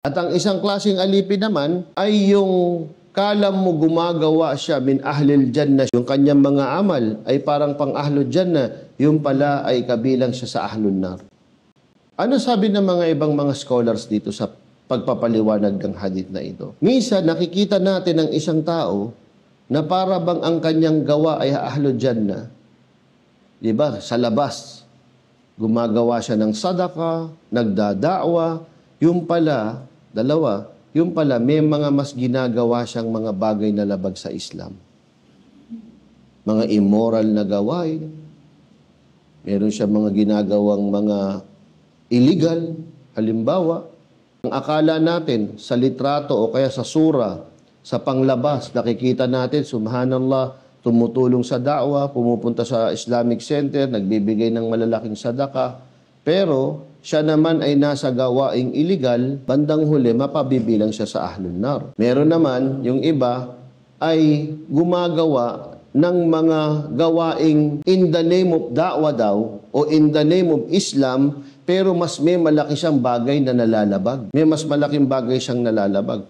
At ang isang klaseng alipin naman ay yung kalam mo gumagawa siya min ahlil jannah. Yung kanyang mga amal ay parang pang ahlul jannah. Yung pala ay kabilang siya sa ahlun nar. Ano sabi ng mga ibang mga scholars dito sa pagpapaliwanag ng hadith na ito? Minsan nakikita natin ang isang tao na para bang ang kanyang gawa ay ahlul jannah. Diba? Sa labas, gumagawa siya ng sadaka, nagdada'wa. Yung pala, dalawa, yung pala may mga mas ginagawa siyang mga bagay na labag sa Islam. Mga immoral na gawain. Meron siya mga ginagawang mga illegal. Halimbawa, ang akala natin sa litrato o kaya sa sura, sa panglabas, nakikita natin, subhanallah, tumutulong sa da'wa, pumupunta sa Islamic Center, nagbibigay ng malalaking sadaka. Pero siya naman ay nasa gawaing illegal, bandang huli mapabibilang siya sa ahlun nar. Meron naman yung iba ay gumagawa ng mga gawaing in the name of da'wa daw o in the name of Islam, pero mas may malaki siyang bagay na nalalabag. May mas malaking bagay siyang nalalabag.